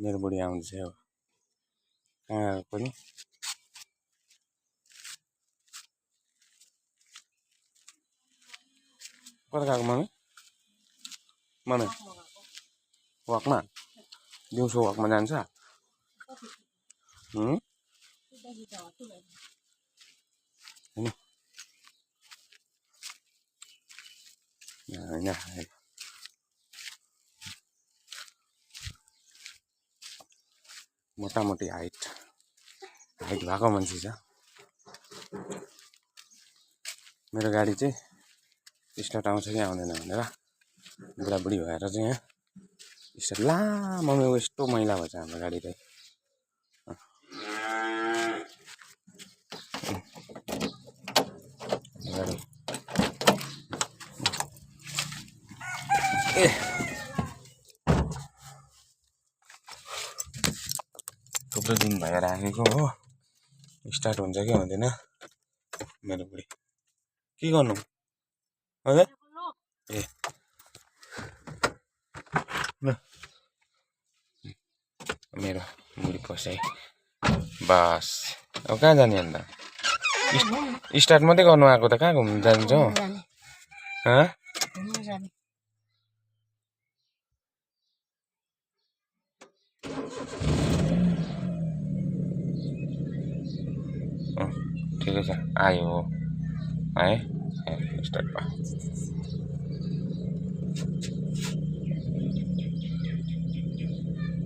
मेरो बुढी आउँदैछ अब कहाँ पनि कता गएको मम्मी मम्मी वाकमा दिउँसो वाकमा जान्छ होइन होइन मोटामोटी हाइट भएको मान्छे छ मेरो गाडी चाहिँ स्टार्ट आउँछ कि आउँदैन भनेर बुढाबुढी भएर चाहिँ यहाँ स्टार्ट लामो यस्तो मैला भएछ हाम्रो गाडी चाहिँ थुप्रो दिन भएर राखेको हो स्टार्ट हुन्छ कि हुँदैन मेरो बुढी के गर्नु हजुर ए मेरो बुढी पसाइ बस अब कहाँ जाने अन्त स्टार्ट मात्रै गर्नु आएको त कहाँ घुम्नु जान्छ ठिकै छ आयो है स्टार्ट भयो